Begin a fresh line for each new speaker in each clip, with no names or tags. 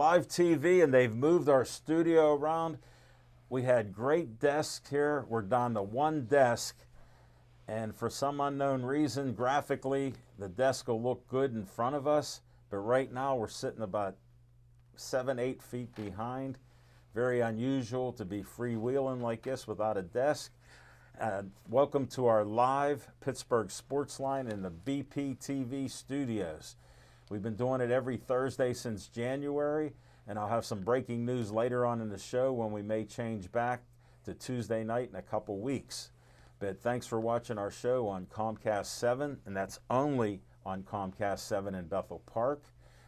live TV, and they've moved our studio around. We had great desks here. We're down to one desk, and for some unknown reason, graphically, the desk will look good in front of us, but right now we're sitting about 7-8 feet behind. Very unusual to be freewheeling like this without a desk. Welcome to our live Pittsburgh Sports Line in the BPTV studios. We've been doing it every Thursday since January, and I'll have some breaking news later on in the show when we may change back to Tuesday night in a couple weeks. But thanks for watching our show on Comcast 7, and that's only on Comcast 7 in Bethel Park.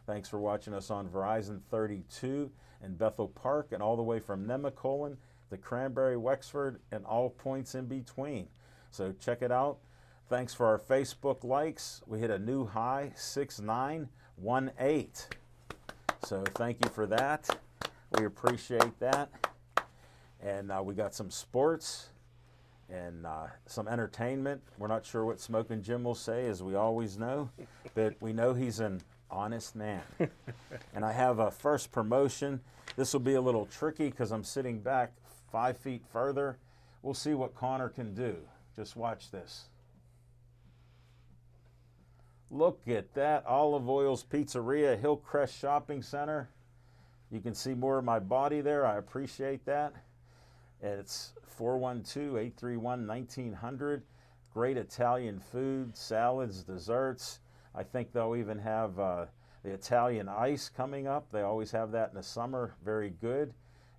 Thanks for watching us on Verizon 32 in Bethel Park, and all the way from Nemacolin to Cranberry, Wexford, and all points in between. So check it out. Thanks for our Facebook likes. We hit a new high, 6918. So thank you for that. We appreciate that. And we got some sports and some entertainment. We're not sure what Smokin' Jim will say, as we always know, but we know he's an honest man. And I have a first promotion. This will be a little tricky because I'm sitting back 5 feet further. We'll see what Connor can do. Just watch this. Look at that, Olive Oil's Pizzeria, Hillcrest Shopping Center. You can see more of my body there. I appreciate that. It's 412-831-1900. Great Italian food, salads, desserts. I think they'll even have the Italian ice coming up. They always have that in the summer. Very good.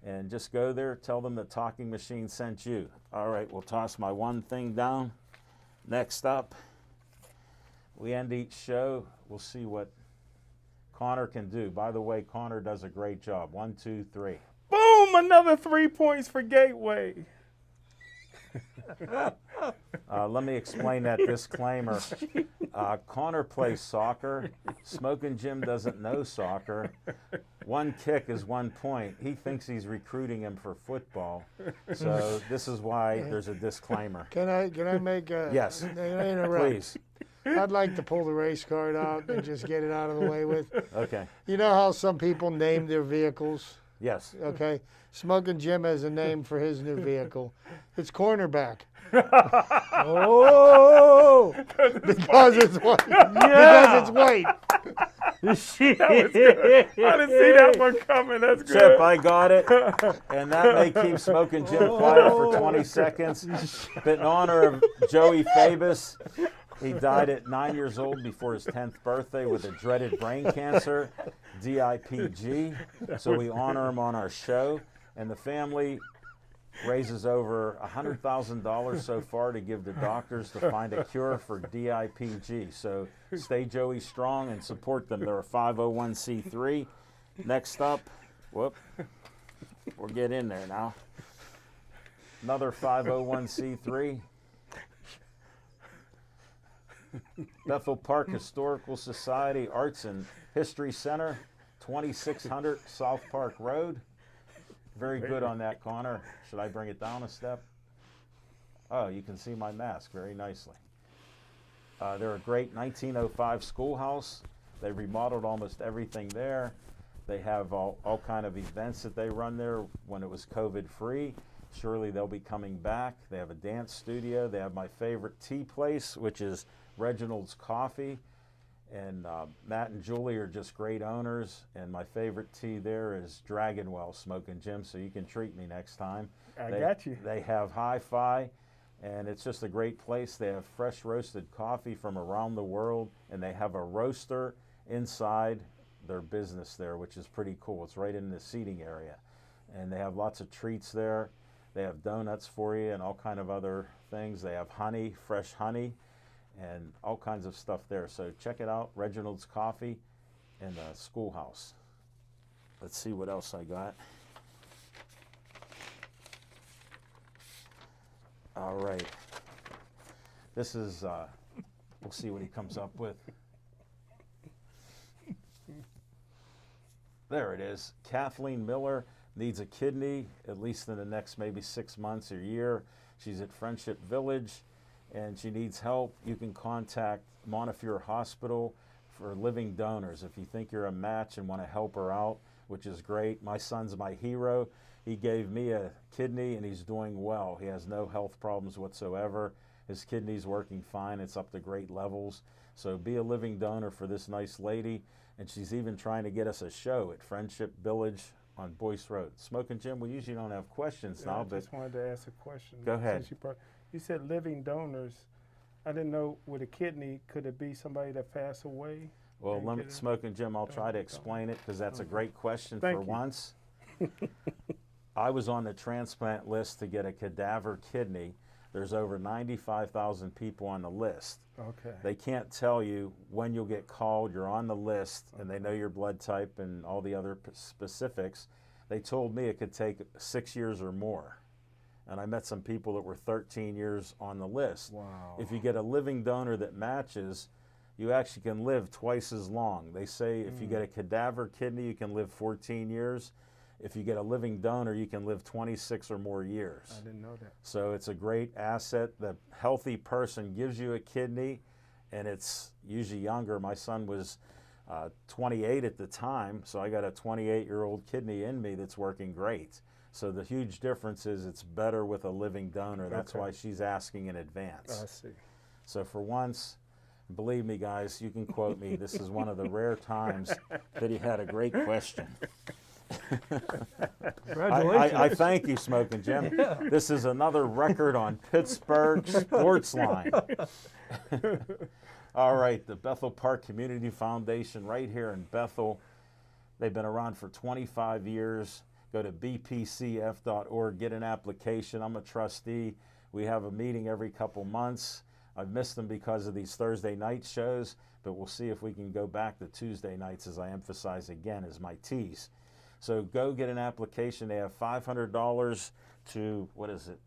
And just go there, tell them the Talking Machine sent you. All right, we'll toss my one thing down. Next up, we end each show. We'll see what Connor can do. By the way, Connor does a great job. 1, 2, 3.
Boom! Another 3 points for Gateway.
Let me explain that disclaimer. Connor plays soccer. Smokin' Jim doesn't know soccer. One kick is 1 point. He thinks he's recruiting him for football. So this is why there's a disclaimer.
Can I make a...
Yes.
Can I interrupt?
Please.
I'd like to pull the race card out and just get it out of the way with.
Okay.
You know how some people name their vehicles?
Yes.
Okay. Smokin' Jim has a name for his new vehicle. It's cornerback.
Oh!
Because it's white. Because it's white.
That was good. I didn't see that one coming. That's good.
Chip, I got it. And that may keep Smokin' Jim quiet for 20 seconds. But in honor of Joey Fabus, he died at 9 years old before his 10th birthday with a dreaded brain cancer, DIPG. So we honor him on our show. And the family raises over $100,000 so far to give to doctors to find a cure for DIPG. So stay Joey strong and support them. They're a 501c3. Next up, whoop, we'll get in there now. Another 501c3. Bethel Park Historical Society Arts and History Center, 2600 South Park Road. Very good on that, Connor. Should I bring it down a step? Oh, you can see my mask very nicely. They're a great 1905 schoolhouse. They remodeled almost everything there. They have all kind of events that they run there when it was COVID-free. Surely they'll be coming back. They have a dance studio. They have my favorite tea place, which is Reginald's Coffee. And Matt and Julie are just great owners. And my favorite tea there is Dragonwell Smokin' Jim, so you can treat me next time.
I got you.
They have hi-fi, and it's just a great place. They have fresh roasted coffee from around the world, and they have a roaster inside their business there, which is pretty cool. It's right in the seating area. And they have lots of treats there. They have donuts for you and all kind of other things. They have honey, fresh honey, and all kinds of stuff there. So check it out, Reginald's Coffee and the Schoolhouse. Let's see what else I got. All right. This is, we'll see what he comes up with. There it is. Kathleen Miller needs a kidney, at least in the next maybe 6 months or year. She's at Friendship Village, and she needs help. You can contact Montefiore Hospital for living donors. If you think you're a match and want to help her out, which is great. My son's my hero. He gave me a kidney, and he's doing well. He has no health problems whatsoever. His kidney's working fine. It's up to great levels. So be a living donor for this nice lady. And she's even trying to get us a show at Friendship Village on Boyce Road. Smoking Jim, we usually don't have questions now,
I
but
just wanted to ask a question.
Go ahead.
Since you said living donors. I didn't know with a kidney, could it be somebody that passed away?
well,
and
let me,
get it?
Smoking Jim, I'll try to explain it because that's a great question
Thank
for
you.
once. I was on the transplant list to get a cadaver kidney. There's over 95,000 people on the list.
Okay.
They can't tell you when you'll get called. You're on the list, and they know your blood type and all the other specifics. They told me it could take 6 years or more. And I met some people that were 13 years on the list.
Wow.
If you get a living donor that matches, you actually can live twice as long. They say if you get a cadaver kidney, you can live 14 years. If you get a living donor, you can live 26 or more years.
I didn't know that.
So it's a great asset. The healthy person gives you a kidney, and it's usually younger. My son was 28 at the time, so I got a 28-year-old kidney in me that's working great. So the huge difference is it's better with a living donor. That's
Okay.
why she's asking in advance.
I see.
So for once, believe me, guys, you can quote me. This is one of the rare times that he had a great question.
Congratulations.
I thank you, Smoking Jim. This is another record on Pittsburgh Sports Line. All right, the Bethel Park Community Foundation right here in Bethel. They've been around for 25 years. Go to bpcf.org, get an application. I'm a trustee. We have a meeting every couple months. I've missed them because of these Thursday night shows, but we'll see if we can go back to Tuesday nights, as I emphasize again, as my tease. So go get an application. They have $500 to, what is it,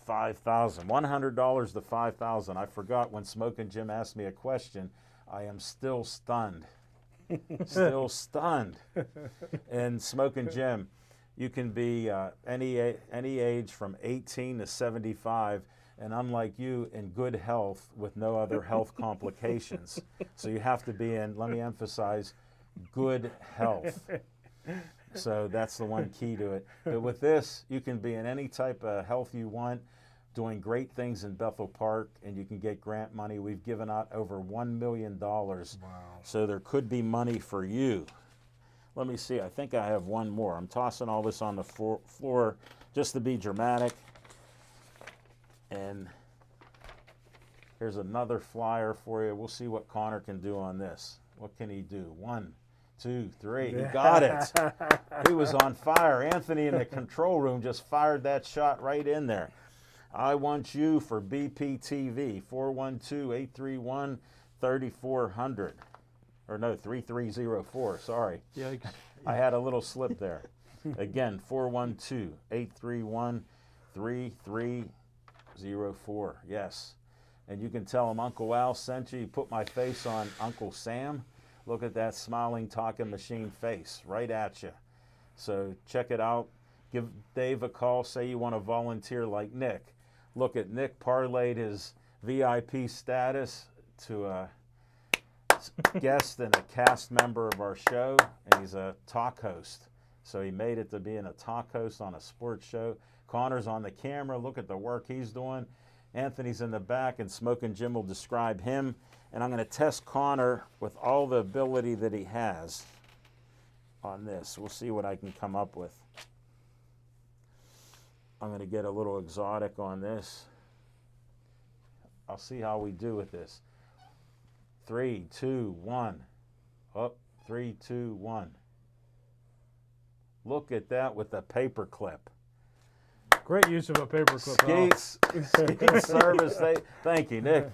$5,000. $100 to $5,000. I forgot when Smoking Jim asked me a question. I am still stunned. Still stunned. And Smoking Jim, you can be any age from 18 to 75, and unlike you, in good health with no other health complications. So you have to be in, let me emphasize, good health. So that's the one key to it. But with this, you can be in any type of health you want, doing great things in Bethel Park, and you can get grant money. We've given out over $1 million.
Wow.
So there could be money for you. Let me see. I think I have one more. I'm tossing all this on the floor just to be dramatic. And here's another flyer for you. We'll see what Connor can do on this. What can he do? 1, 2, 3. He got it. He was on fire. Anthony in the control room just fired that shot right in there. I want you for BPTV, 412-831-3400. Or no, 3304, sorry.
Yikes.
I had a little slip there. Again, 412-831-3304. Yes. And you can tell him Uncle Al sent you. He put my face on Uncle Sam. Look at that smiling, talking machine face right at you. So check it out. Give Dave a call. Say you want to volunteer like Nick. Look at Nick parlayed his VIP status to a guest and a cast member of our show, and he's a talk host. So he made it to being a talk host on a sports show. Connor's on the camera. Look at the work he's doing. Anthony's in the back, and Smoking Jim will describe him. And I'm going to test Connor with all the ability that he has on this. We'll see what I can come up with. I'm going to get a little exotic on this. I'll see how we do with this. 3, 2, 1. Up, 3, 2, 1. Look at that with the paper clip.
Great use of a paperclip.
Skeets Service Station. Thank you, Nick.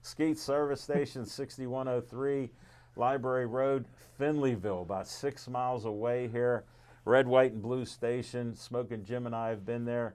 Skeets Service Station, 6103 Library Road, Finleyville, about 6 miles away here. Red, White, and Blue Station. Smoking Jim and I have been there.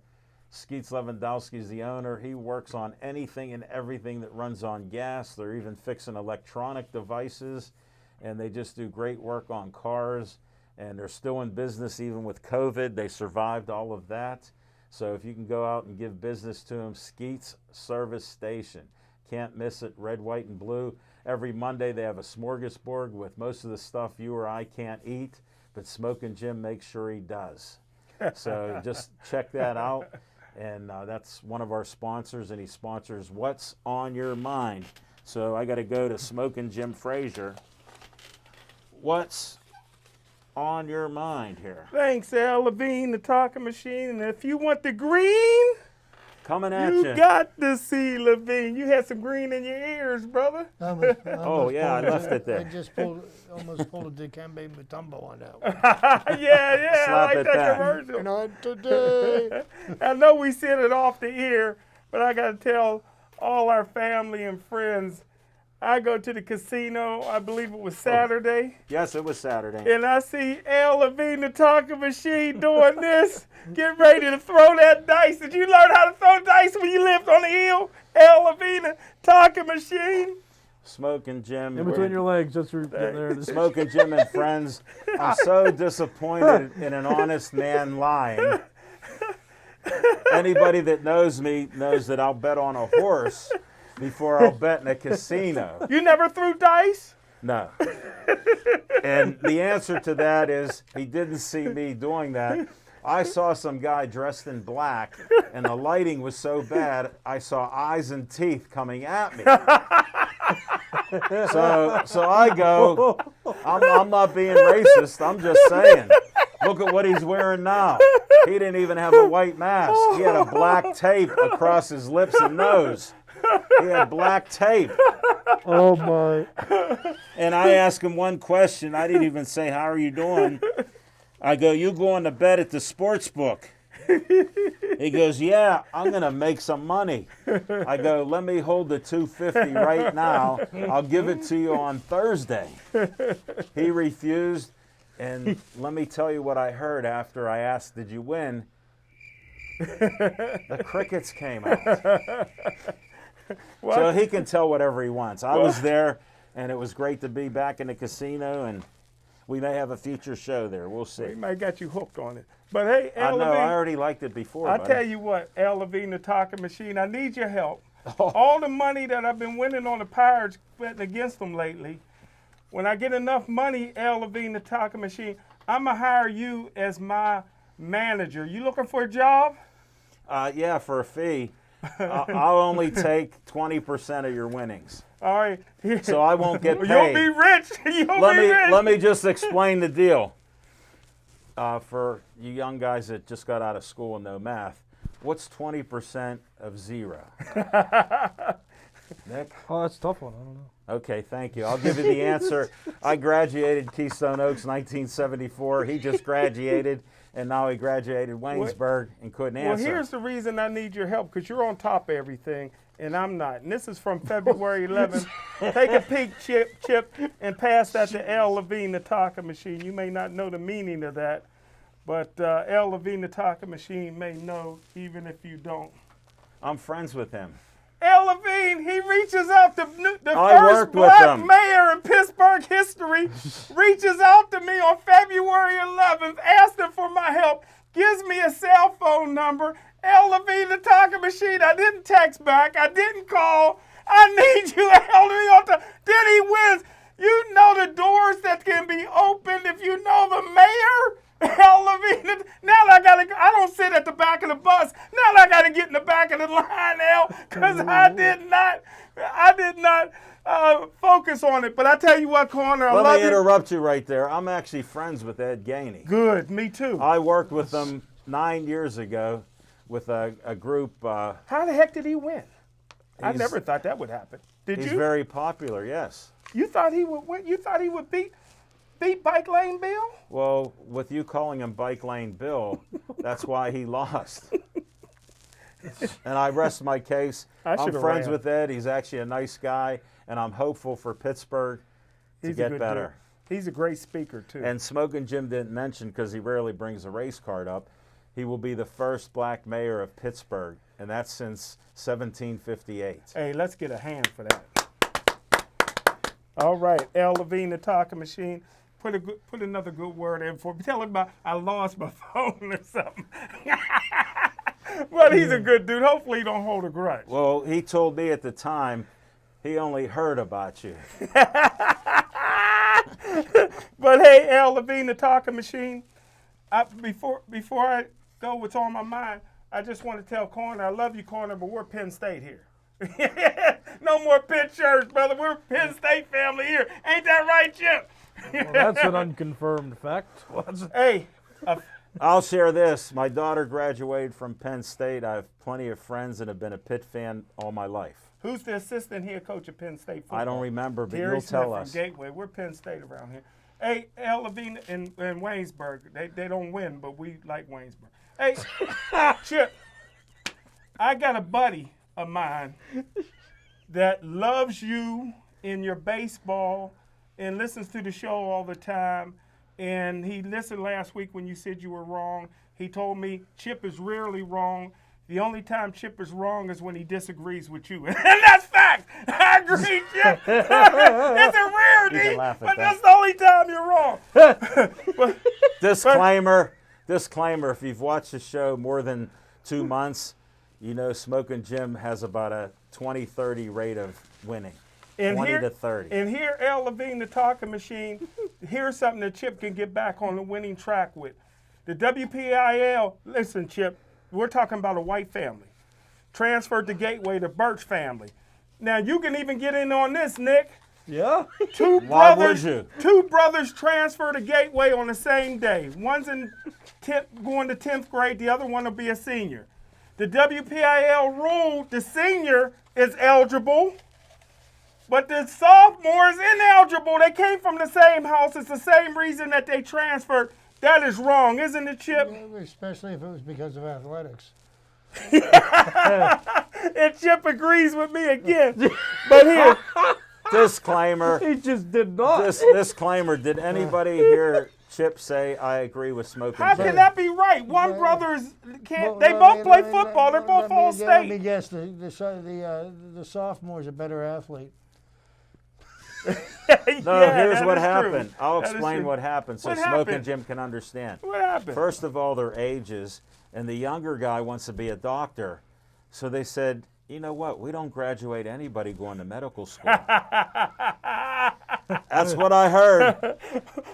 Skeets Lewandowski is the owner. He works on anything and everything that runs on gas. They're even fixing electronic devices, and they just do great work on cars. And they're still in business even with COVID. They survived all of that. So if you can go out and give business to them, Skeets Service Station. Can't miss it. Red, White, and Blue. Every Monday they have a smorgasbord with most of the stuff you or I can't eat. but Smoking Jim makes sure he does. So just check that out. And that's one of our sponsors, and he sponsors What's on Your Mind. So I got to go to Smoking Jim Frazier. What's on your mind here?
Thanks, Al Levine, the talking machine. And if you want the green,
Coming at
you
you.
got to see Levine. You had some green in your ears, brother.
Oh, yeah, I left it there.
I just almost pulled a Dikembe Mutombo on that one.
Yeah,
Slap
I like
it
that
back.
commercial.
Not today.
I know we said it off the air, but I got to tell all our family and friends, I go to the casino, I believe it was Saturday,
Yes, it was Saturday.
and I see Al Levine, the talking machine, doing this, getting ready to throw that dice. Did you learn how to throw dice when you lived on the hill? Al Levine, the talking machine.
Smoking Jim.
In between your legs, that's where there.
Smoking Jim and friends. I'm so disappointed in an honest man lying. Anybody that knows me knows that I'll bet on a horse before I'll bet in a casino.
You never threw dice?
No. And the answer to that is he didn't see me doing that. I saw some guy dressed in black, and the lighting was so bad, I saw eyes and teeth coming at me. So I go, I'm not being racist, I'm just saying. Look at what he's wearing now. He didn't even have a white mask. He had a black tape across his lips and nose. He had black tape.
Oh my!
And I asked him one question. I didn't even say, how are you doing? I go, you going to bed at the sports book? He goes, yeah, I'm going to make some money. I go, let me hold the $250 right now. I'll give it to you on Thursday. He refused. And let me tell you what I heard after I asked, did you win? The crickets came out. So he can tell whatever he wants. I was there, and it was great to be back in the casino, and we may have a future show there. We'll see.
We might got you hooked on it. But hey,
I
Al
know,
Levine,
I already liked it before.
I
buddy.
tell you what, Al Levine, the talking machine, I need your help. All the money that I've been winning on the Pirates, betting against them lately, when I get enough money, Al Levine, the talking machine, I'm going to hire you as my manager. You looking for a job?
Yeah, for a fee. I'll only take 20% of your winnings.
All right.
So I won't get paid.
You'll be rich. You'll be rich.
Let me just explain the deal. For you young guys that just got out of school and know math, what's 20% of 0? Nick?
Oh, that's a tough one. I don't know.
Okay, thank you. I'll give you the answer. I graduated Keystone Oaks 1974. He just graduated, and now he graduated Waynesburg and couldn't
Well,
answer.
here's the reason I need your help, because you're on top of everything, and I'm not. And this is from February 11th. Take a peek, Chip, and pass that to Al Levine, the talking machine. You may not know the meaning of that, but Al Levine, the talking machine, may know, even if you don't.
I'm friends with him.
Al Levine, he reaches out to the
I
first
worked with
black
him.
mayor in Pittsburgh history, reaches out to me on February 11th, asking for my help, gives me a cell phone number. Al Levine, the talking machine. I didn't text back. I didn't call. I need you, Al Levine. Then he wins. You know the doors that can be opened if you know the mayor. Al Levine. Now I don't sit at the back of the bus. Now I gotta get in the back of the line, Al, because I did not focus on it. But I tell you what, Corner, I
Let
love
me
you.
interrupt you right there. I'm actually friends with Ed Gainey.
Good, me too.
I worked with him 9 years ago with a group.
How the heck did he win? I
He's-
never thought that would happen. Did
He's
you?
very popular, yes.
You thought he would win? You thought he would beat Bike Lane Bill?
Well, with you calling him Bike Lane Bill, that's why he lost. And I rest my case. I'm
should've
friends
ran.
with Ed. He's actually a nice guy, and I'm hopeful for Pittsburgh to
He's a
get
good
better.
dude. He's a great speaker too.
And Smoking Jim didn't mention, because he rarely brings a race card up, he will be the first black mayor of Pittsburgh, and that's since 1758.
Hey, let's get a hand for that. All right, Al Levine, the talking machine. Put another good word in for me. Tell him about I lost my phone or something. But he's a good dude. Hopefully he don't hold a grudge.
Well, he told me at the time he only heard about you.
But hey, Al Levine, the talking machine. Before I go, what's on my mind? I just want to tell Corner, I love you, Corner, but we're Penn State here. No more Penn shirts, brother. We're Penn State family here. Ain't that right, Chip?
Well, that's an unconfirmed fact.
Hey,
I'll share this. My daughter graduated from Penn State. I have plenty of friends that have been a Pitt fan all my life.
who's the assistant head coach of Penn State football?
I don't remember, but
Terry
you'll
Smith
tell
from
us.
Gateway. We're Penn State around here. Hey, Al Levine and Waynesburg. They don't win, but we like Waynesburg. Hey, Chip, I got a buddy of mine that loves you in your baseball and listens to the show all the time. And he listened last week when you said you were wrong. He told me Chip is rarely wrong. The only time Chip is wrong is when he disagrees with you. And that's fact. I agree, Chip. It's a rarity,
You can laugh at
but
that.
that's the only time you're wrong.
Disclaimer, if you've watched the show more than 2 months, you know Smoking Jim has about a 20-30 rate of winning. 20 to 30.
And here, Al Levine, the talking machine, here's something that Chip can get back on the winning track with. The WPIL, listen, Chip, we're talking about a white family. Transferred to Gateway, the Birch family. Now, you can even get in on this, Nick.
Yeah?
Why would you?
Two brothers transfer to Gateway on the same day. One's in going to 10th grade, the other one will be a senior. The WPIL rule, the senior is eligible, but the sophomore is ineligible. They came from the same house. It's the same reason that they transferred. That is wrong, isn't it, Chip?
Especially if it was because of athletics.
And Chip agrees with me again. But here,
Disclaimer.
He just did not.
Disclaimer. Did anybody hear Chip say, I agree with Smoking
how
Jim?
can that be right? One brother can't. They
Well,
both play
let me-
football. They're both all
Let me
state.
guess. The sophomore's a better athlete.
No,
Yeah,
here's
that
what
is true.
happened. I'll
That is
explain
true.
what happened so
What
Smoking
happened?
Jim can understand.
What happened?
First of all, their ages, and the younger guy wants to be a doctor. So they said, you know what? We don't graduate anybody going to medical school. That's what I heard.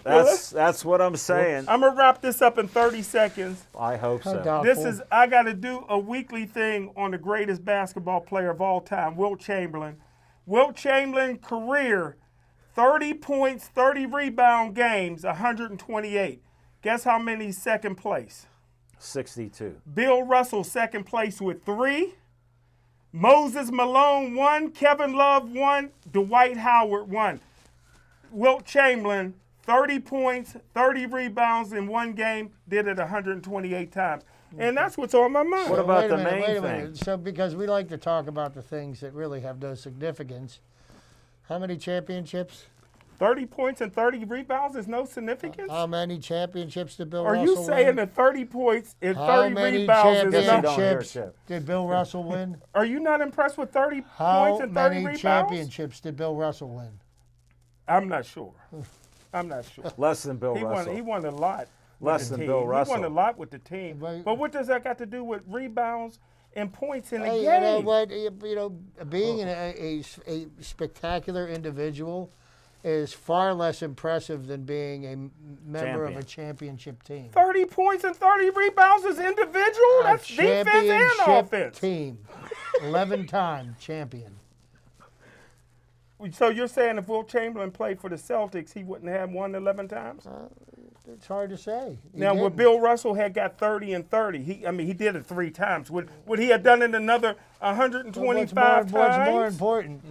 That's what I'm saying.
I'm gonna wrap this up in 30 seconds.
I hope so.
Doubtful.
I got to do a weekly thing on the greatest basketball player of all time, Wilt Chamberlain. Wilt Chamberlain career, 30 points, 30 rebound games, 128. Guess how many second place?
62.
Bill Russell second place with 3. Moses Malone 1. Kevin Love 1. Dwight Howard 1. Wilt Chamberlain, 30 points, 30 rebounds in one game, did it 128 times. And that's what's on my mind.
What about
Wait a
the
minute,
main
wait a
thing?
minute. So, because we like to talk about the things that really have no significance, how many championships?
30 points and 30 rebounds is no significance?
How many championships did Bill
Are
Russell
you saying
win?
that 30 points and
How
30
many
rebounds is
Yes, you
enough?
don't hear
championships
Chip.
did Bill Russell win?
Are you not impressed with 30
How
points and 30
many
rebounds?
championships did Bill Russell win?
I'm not sure. I'm not sure.
Less than Bill Russell.
He won a lot. with
Less
the
than
team.
Bill
He won
Russell.
a lot with the team.
But-
But what does that got to do with rebounds and points in a
Hey,
game?
you know what? Being a spectacular individual is far less impressive than being a member of a
Champion.
championship team.
30 points and 30 rebounds is individual? That's
A
defense and
championship
offense.
team, 11-time champion.
So you're saying if Wilt Chamberlain played for the Celtics, he wouldn't have won 11 times?
It's hard to say. He
Now, would
didn't.
Bill Russell had got 30 and 30? He did it 3 times. Would he have done it another 125
What's more
times?
important,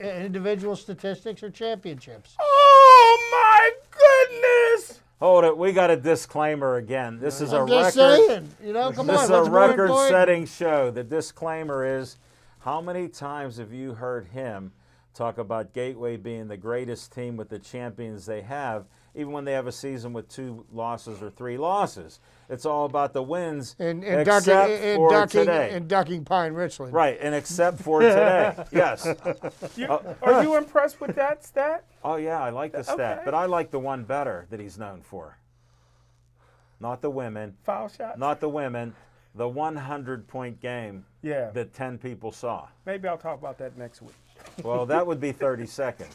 individual statistics or championships?
Oh my goodness!
Hold it. We got a disclaimer again. This is a
I'm just
record.
saying. Come
This
on.
is a
What's more important?
record-setting show. The disclaimer is, how many times have you heard him talk about Gateway being the greatest team with the champions they have, even when they have a season with 2 losses or 3 losses? It's all about the wins,
And
except for today.
and ducking Pine Richland.
Right, and except for today. Yes.
Are you impressed with that stat?
Oh, yeah, I like the stat,
Okay.
but I like the one better that he's known for. Not the women.
Foul shots?
Not the women. the 100-point game
Yeah.
that 10 people saw.
Maybe I'll talk about that next week.
Well, that would be 30 seconds,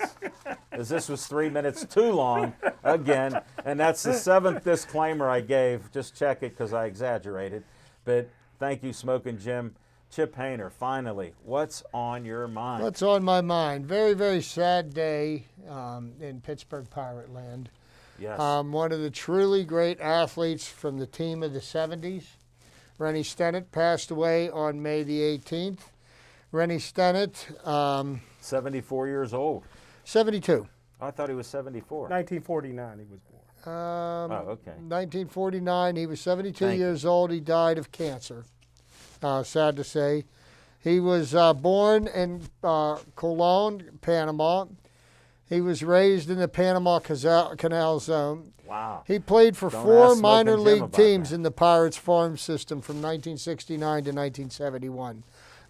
as this was 3 minutes too long again, and that's the 7th disclaimer I gave. Just check it because I exaggerated. But thank you, Smokin' Jim. Chip Hayner, finally, what's on your mind?
What's on my mind? Very, very sad day in Pittsburgh Pirate Land.
Yes.
One of the truly great athletes from the team of the 70s, Rennie Stennett, passed away on May the 18th. Rennie Stennett,
74 years old.
72.
I thought he was 74.
1949 he was born.
Oh, okay.
1949, he was 72
Thank you.
years old. He died of cancer. Sad to say. He was born in Colon, Panama. He was raised in the Panama Canal Zone.
Wow.
He played for
Don't
4
ask Smokin'
minor
Jim
league
about
teams
that.
in the Pirates farm system from 1969 to 1971.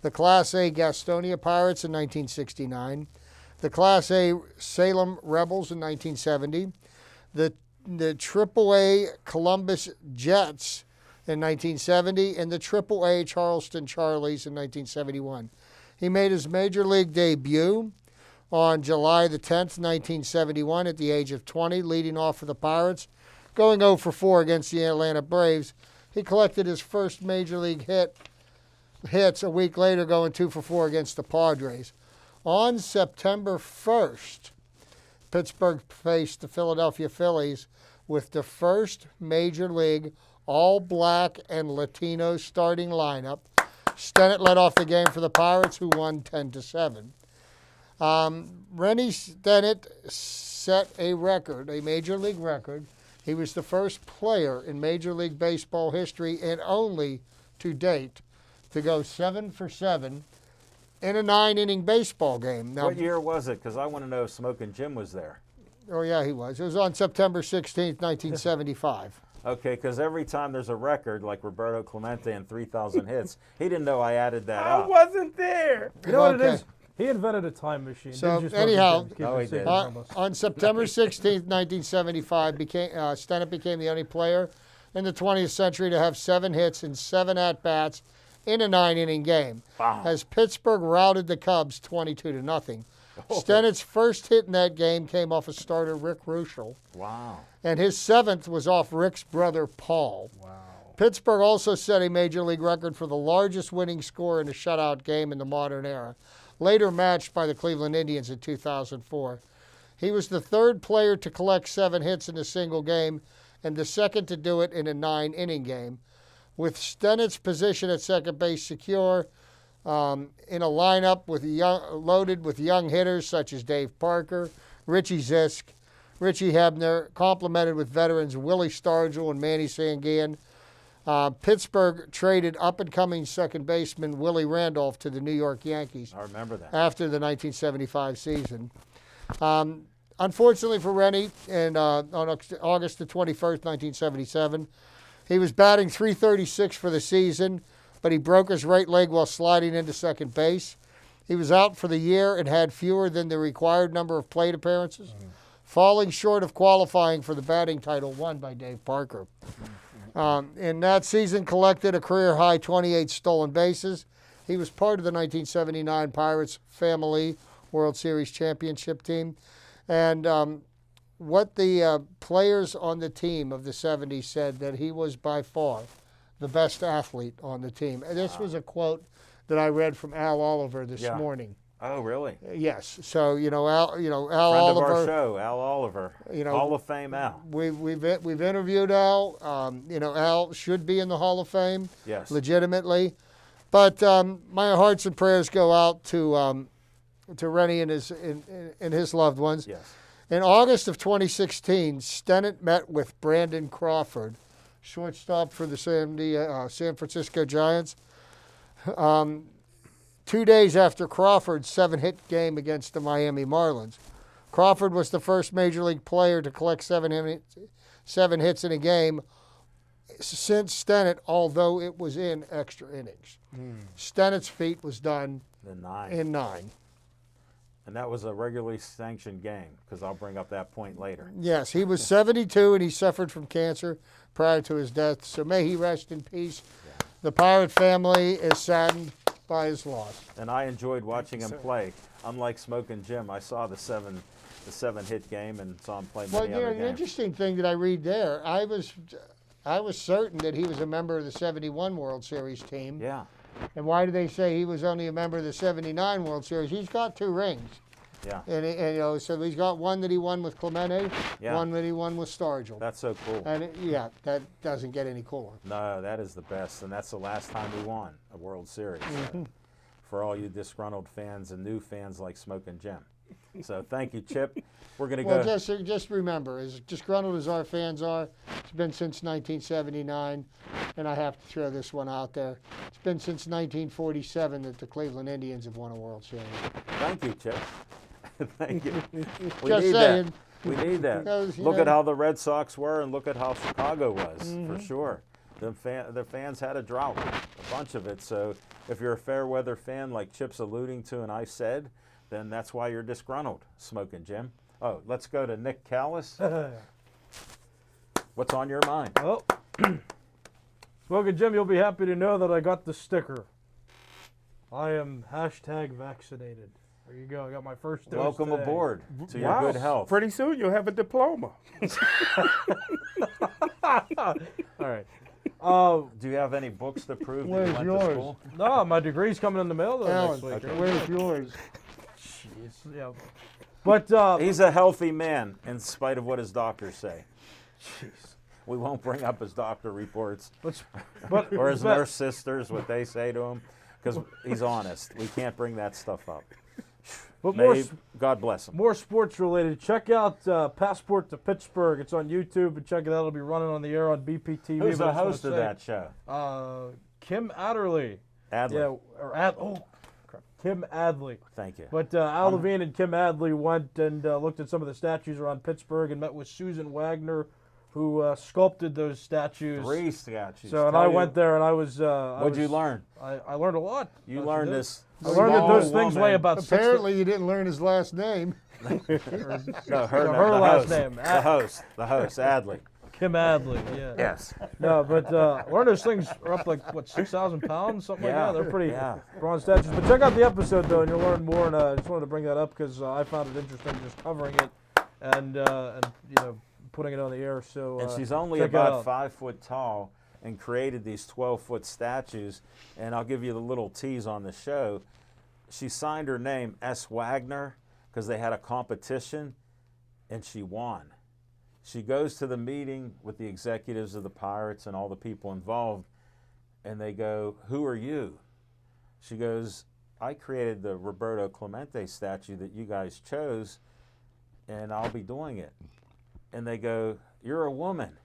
The Class A Gastonia Pirates in 1969. The Class A Salem Rebels in 1970. The AAA Columbus Jets in 1970, and the AAA Charleston Charlies in 1971. He made his major league debut on July the 10th, 1971, at the age of 20, leading off for the Pirates, going 0 for 4 against the Atlanta Braves. He collected his first major league hits a week later, going 2 for 4 against the Padres. On September 1st, Pittsburgh faced the Philadelphia Phillies with the first major league all-black and Latino starting lineup. Stennett led off the game for the Pirates, who won 10-7. Rennie Stennett set a record, a major league record. He was the first player in Major League Baseball history, and only to date, to go 7 for 7 in a 9-inning baseball game. Now,
What year was it? Because I want to know if Smokin' Jim was there.
oh yeah, he was. It was on September 16th, 1975.
Okay, because every time there's a record like Roberto Clemente and 3,000 hits, he didn't know I added that
I
up.
wasn't there.
You know what it
Okay.
is? He invented a time machine.
So,
Didn't you,
anyhow-
Smokin' Jim? Keep
Oh,
it
he
secret
did.
from us.
On September 16th, 1975, Stennett became the only player in the 20th century to have 7 hits and 7 at-bats in a 9-inning game,
Wow.
as Pittsburgh routed the Cubs 22-0. Stennett's first hit in that game came off of starter Rick Ruschel,
Wow.
and his 7th was off Rick's brother Paul.
Wow.
Pittsburgh also set a major league record for the largest winning score in a shutout game in the modern era, later matched by the Cleveland Indians in 2004. He was the 3rd player to collect 7 hits in a single game and the 2nd to do it in a 9-inning game. With Stennett's position at second base secure, in a lineup loaded with young hitters such as Dave Parker, Richie Zisk, Richie Hebner, complemented with veterans Willie Stargell and Manny Sanguillen, Pittsburgh traded up-and-coming second baseman Willie Randolph to the New York Yankees
I remember that.
after the 1975 season. Unfortunately for Rennie, on August the 21st, 1977, he was batting .336 for the season, but he broke his right leg while sliding into second base. He was out for the year and had fewer than the required number of plate appearances, falling short of qualifying for the batting title won by Dave Parker. In that season, collected a career-high 28 stolen bases. He was part of the 1979 Pirates Family World Series championship team. And what the players on the team of the 70s said, that he was by far the best athlete on the team. And this was a quote that I read from Al Oliver this
Yeah.
morning.
Oh, really?
Yes. So, Al
Friend
Oliver.
of our show, Al Oliver. Hall of Fame Al.
We've interviewed Al. Al should be in the Hall of Fame,
Yes.
legitimately. But my hearts and prayers go out to Rennie and his loved ones.
Yes.
In August of 2016, Stennett met with Brandon Crawford, shortstop for the San Francisco Giants. 2 days after Crawford's 7-hit game against the Miami Marlins. Crawford was the first major league player to collect 7 hits in a game since Stennett, although it was in extra innings. Stennett's feat was done
The 9.
in 9.
And that was a regularly sanctioned game, because I'll bring up that point later.
Yes, he was 72 and he suffered from cancer prior to his death, so may he rest in peace. The Pirate family is saddened by his loss.
And I enjoyed watching him play. Unlike Smoking Jim, I saw the seven-hit game and saw him play
Well,
many
you know,
other
the
games.
interesting thing that I read there, I was certain that he was a member of the 71 World Series team.
Yeah,
And why do they say he was only a member of the 79 World Series? He's got 2 rings.
yeah,
And you know, so he's got one that he won with Clemente,
Yeah.
one that he won with Stargell.
that's so cool.
And yeah, that doesn't get any cooler.
No, that is the best, and that's the last time we won a World Series.
Mm-hmm.
For all you disgruntled fans and new fans like Smoking Jim. So thank you, Chip. We're gonna
Well,
go.
just remember, as disgruntled as our fans are, it's been since 1979, and I have to throw this one out there. It's been since 1947 that the Cleveland Indians have won a World Series.
Thank you, Chip. Thank you. We
Just
need
saying.
that. We need that.
Because, you
Look at
know-
how the Red Sox were, and look at how Chicago was,
Mm-hmm.
for sure. The fans had a drought, a bunch of it. So if you're a fair weather fan, like Chip's alluding to, and I said, then that's why you're disgruntled, Smoking Jim. Oh, let's go to Nick Callis. What's on your mind?
Well, Smoking Jim, you'll be happy to know that I got the sticker. I am #vaccinated. There you go. I got my first dose
Welcome
today.
aboard to your
Wow.
good health.
Pretty soon you'll have a diploma.
All right.
Do you have any books to prove that you
Where's
went to
yours?
school?
No, my degree's coming in the mail though
Alan,
next week.
where's yours?
Jeez, yeah. But
He's a healthy man, in spite of what his doctors say.
jeez.
We won't bring up his doctor reports
But
or his
but-
nurse sisters, what they say to him, because he's honest. We can't bring that stuff up.
But more,
May, God bless him.
more sports related. Check out Passport to Pittsburgh. It's on YouTube, and check it out. It'll be running on the air on BPTV.
Who's
but
the
I just wanna
host of
say,
that show?
Kim Adderley.
Adler.
Yeah, or crap. Kim Adley.
Thank you.
But Al Levine and Kim Adley went and looked at some of the statues around Pittsburgh and met with Susan Wagner, who sculpted those statues.
3 statues.
So, and
Tell
I
you-
went there, and I was.
What'd you learn?
I learned a lot.
You
That's
learned
what I did.
this.
I learned that
small
those things
woman-
weigh about 60.
Apparently, you didn't learn his last name.
No, her,
her
the
last
host.
name.
The host, Adley.
Kim Adley. Yeah.
Yes.
No, but I learned those things are up like what 6,000 pounds, something
Yeah,
like that. They're pretty
yeah.
bronze statues. But check out the episode though, and you'll learn more. And I just wanted to bring that up because I found it interesting just covering it and you know putting it on the air. So
And she's only
check it
about
out.
5 foot tall and created these 12-foot statues. And I'll give you the little tease on the show. She signed her name S. Wagner because they had a competition and she won. She goes to the meeting with the executives of the Pirates and all the people involved, and they go, "Who are you?" She goes, "I created the Roberto Clemente statue that you guys chose, and I'll be doing it." And they go, "You're a woman."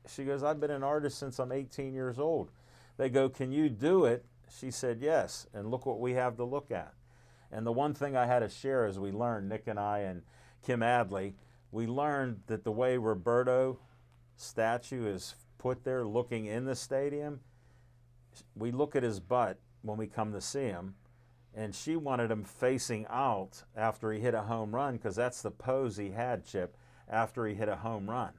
She goes, "I've been an artist since I'm 18 years old." They go, "Can you do it?" She said, "Yes." And look what we have to look at. And the one thing I had to share is we learned, Nick and I and Kim Adley, we learned that the way Roberto statue is put there looking in the stadium, we look at his butt when we come to see him, and she wanted him facing out after he hit a home run because that's the pose he had, Chip, after he hit a home run.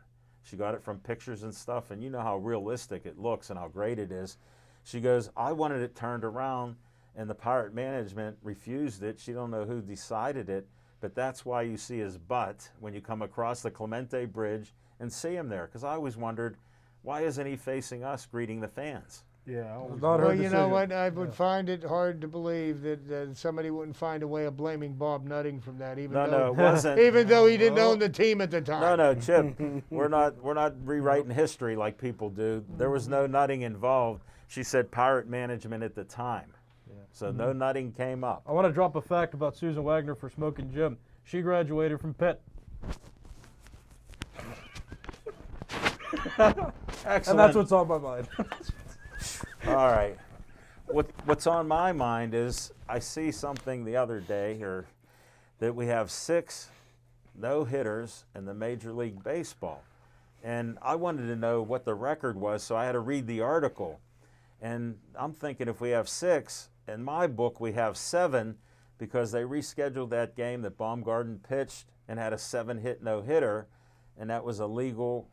She got it from pictures and stuff, and you know how realistic it looks and how great it is. She goes, "I wanted it turned around, and the Pirate management refused it. She don't know who decided it, but that's why you see his butt when you come across the Clemente Bridge and see him there. Because I always wondered, why isn't he facing us greeting the fans?"
Yeah.
Not her
Well, you know
decision.
what? I would find it hard to believe that somebody wouldn't find a way of blaming Bob Nutting from that, even
No,
though
it wasn't.
even though he didn't own the team at the time.
No, Chip, we're not rewriting history like people do. There was no nutting involved. She said Pirate management at the time. So no nutting came up.
I want to drop a fact about Susan Wagner for Smoking Jim. She graduated from Pitt,
Excellent.
and that's what's on my mind.
All right. What's on my mind is I see something the other day that we have 6 no-hitters in the Major League Baseball. And I wanted to know what the record was, so I had to read the article. And I'm thinking if we have 6, in my book we have 7 because they rescheduled that game that Baumgarten pitched and had a 7-hit no-hitter, and that was a legal,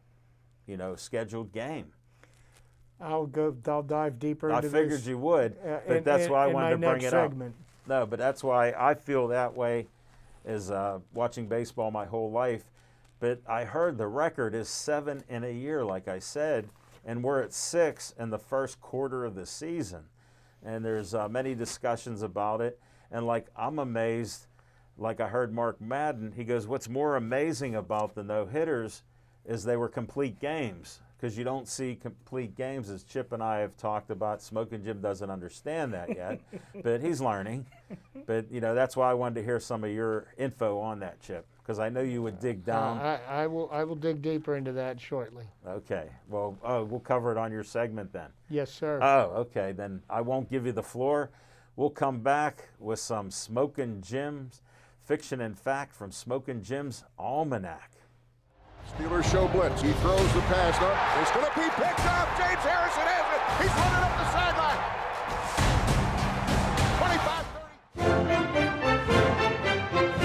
scheduled game.
I'll dive deeper
I
into
figured
this.
you would, but that's why I wanted to bring it up.
Segment.
No, but that's why I feel that way, is watching baseball my whole life. But I heard the record is 7 in a year, like I said, and we're at 6 in the first quarter of the season. And there's many discussions about it. And like, I'm amazed, like I heard Mark Madden, he goes, what's more amazing about the no-hitters is they were complete games, because you don't see complete games, as Chip and I have talked about. Smoking Jim doesn't understand that yet, but he's learning. But, you know, that's why I wanted to hear some of your info on that, Chip, because I know you would dig down.
I will dig deeper into that shortly.
Okay. Well, we'll cover it on your segment then.
Yes, sir.
Oh, okay. Then I won't give you the floor. We'll come back with some Smoking Jim's Fiction and Fact from Smoking Jim's Almanac.
Steelers show blitz. He throws the pass up. It's going to be picked up. James Harrison has it. He's running up the sideline. 25-30.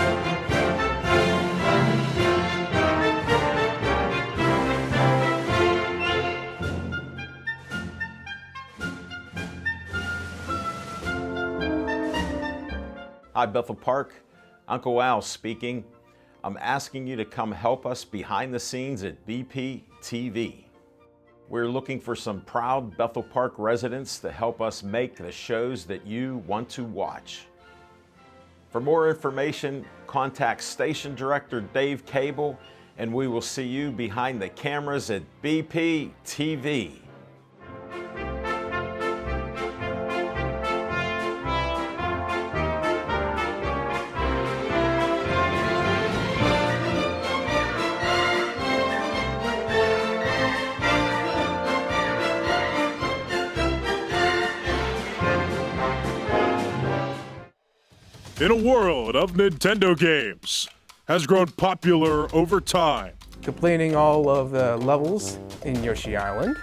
Hi, Bethel Park. Uncle Al speaking. I'm asking you to come help us behind the scenes at BP TV. We're looking for some proud Bethel Park residents to help us make the shows that you want to watch. For more information, contact Station Director Dave Cable, and we will see you behind the cameras at BP TV.
In a world of Nintendo games, has grown popular over time.
Completing all of the levels in Yoshi Island.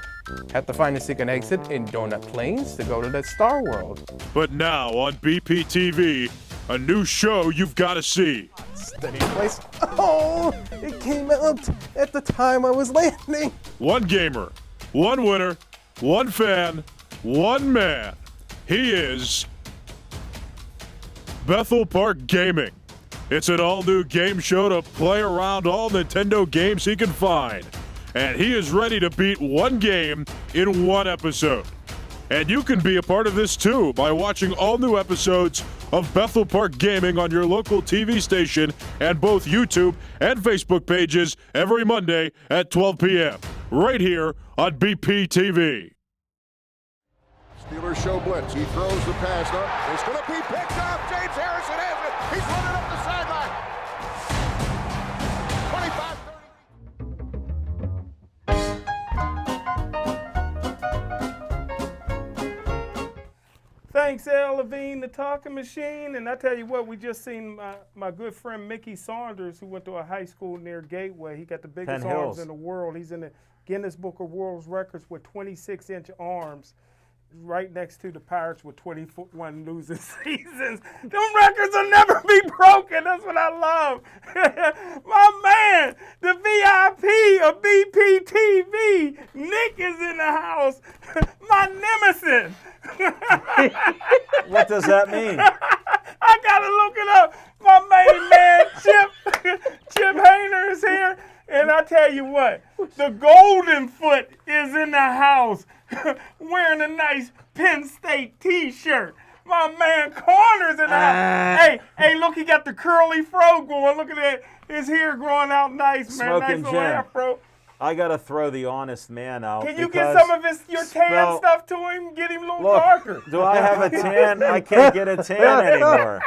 Have to find a secret exit in Donut Plains to go to that Star World.
But now on BPTV, a new show you've got to see.
Steady place. Oh, it came out at the time I was landing.
One gamer, one winner, one fan, one man. He is Bethel Park Gaming. It's an all-new game show to play around all Nintendo games he can find. And he is ready to beat one game in one episode. And you can be a part of this too by watching all new episodes of Bethel Park Gaming on your local TV station and both YouTube and Facebook pages every Monday at 12 p.m. right here on BPTV.
Steelers show blitz. He throws the pass up. It's going to be picked up. James Harrison has it. He's running up the sideline. 25-30.
Thanks, Al Levine, the talking machine. And I tell you what, we just seen my good friend Mickey Saunders, who went to a high school near Gateway. He got the biggest
Penn
arms
Hills.
in the world. He's in the Guinness Book of World Records with 26-inch arms, right next to the Pirates with 21 losing seasons. Them records will never be broken. That's what I love. My man, the VIP of BPTV, Nick is in the house. My nemesis.
What does that mean?
I gotta look it up. My main man, Chip Hayner is here. And I tell you what, the Golden Foot is in the house wearing a nice Penn State t-shirt. My man Corner's in the house. Hey, look, he got the curly fro going. Look at that. His hair growing out nice, man.
Smoking
Nice little
Jim.
afro.
I got to throw the honest man out.
Can you
because-
get some of your tan
Well,
stuff to him? Get him a little
Look,
darker.
do I have a tan? I can't get a tan anymore.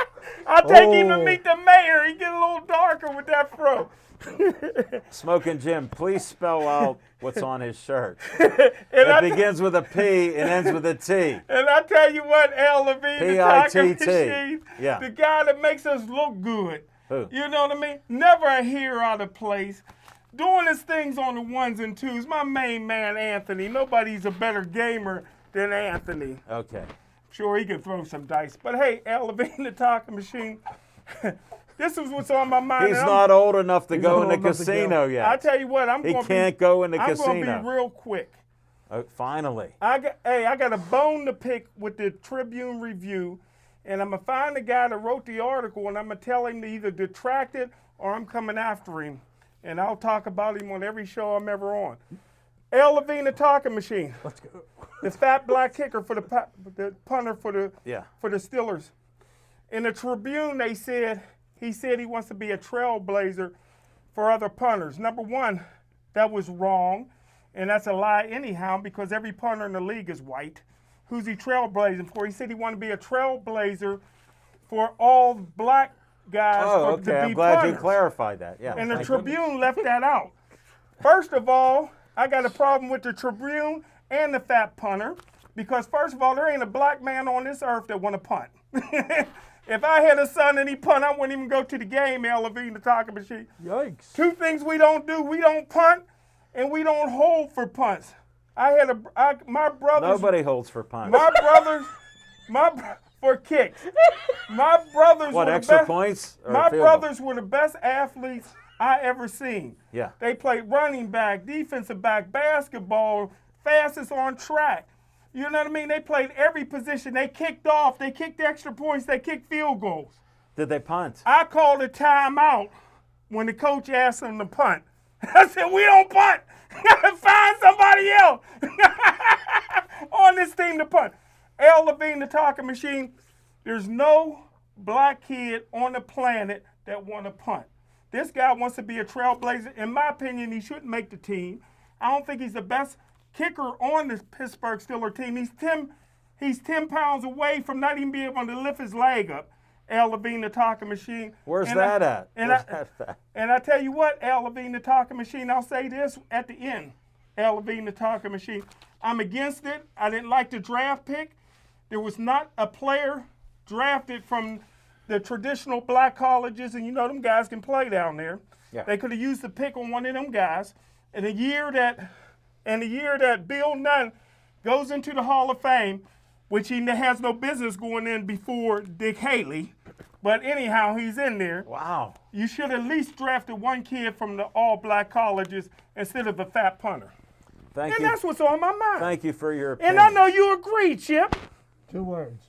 I'll take him to meet the mayor. He get a little darker with that fro.
Smoking Jim, please spell out what's on his shirt.
And
It begins with a P and ends with a T.
And I tell you what, Al Levine, the talking
P-I-T-T.
machine,
Yeah.
the guy that makes us look good.
Who?
You know what I mean? Never a hair out of place. Doing his things on the ones and twos. My main man, Anthony. Nobody's a better gamer than Anthony.
Okay.
Sure, he can throw some dice. But hey, Al Levine, the talking machine, this is what's on my mind.
He's
and
not old enough to go
not
in the
old enough to
casino
I
yet.
tell you what, I'm
He
going
can't go in the
I'm
casino.
going to be real quick.
Oh, finally.
I got a bone to pick with the Tribune Review, and I'm going to find the guy that wrote the article, and I'm going to tell him to either detract it or I'm coming after him. And I'll talk about him on every show I'm ever on. Al Levine, the talking machine.
Let's go.
The fat black kicker for the punter for the Steelers. In the Tribune, he said he wants to be a trailblazer for other punters. Number one, that was wrong, and that's a lie anyhow because every punter in the league is white. Who's he trailblazing for? He said he wanted to be a trailblazer for all black guys
Oh,
to
okay.
be
I'm glad
punters.
you clarified that. Yeah.
And the
thank
Tribune left that out. First of all, I got a problem with the Tribune and the fat punter because, first of all, there ain't a black man on this earth that want to punt. If I had a son and he punt, I wouldn't even go to the game, Al Levine, the talking machine.
Yikes.
Two things we don't do. We don't punt and we don't hold for punts. My brothers.
Nobody holds for punts.
My brothers, for kicks. My brothers
What,
were
extra
the best,
points? Or
My
field goal?
brothers were the best athletes I ever seen.
Yeah.
They played running back, defensive back, basketball, fastest on track. You know what I mean? They played every position. They kicked off. They kicked extra points. They kicked field goals.
Did they punt?
I called a timeout when the coach asked them to punt. I said, we don't punt. Find somebody else on this team to punt. Al Levine, the talking machine, there's no black kid on the planet that want to punt. This guy wants to be a trailblazer. In my opinion, he shouldn't make the team. I don't think he's the best kicker on the Pittsburgh Steelers team. He's 10 pounds away from not even being able to lift his leg up. Al Levine, the talking machine.
Where's that at? Where's that at?
And I tell you what, Al Levine, the talking machine, I'll say this at the end. Al Levine, the talking machine. I'm against it. I didn't like the draft pick. There was not a player drafted from the traditional black colleges, and you know them guys can play down there.
Yeah.
They could have used the pick on one of them guys. And the year that Bill Nunn goes into the Hall of Fame, which he has no business going in before Dick Haley, but anyhow, he's in there.
Wow.
You should at least drafted one kid from the all-black colleges instead of a fat punter.
Thank
And
you.
that's what's on my mind.
Thank you for your opinion.
And I know you agree, Chip.
2 words.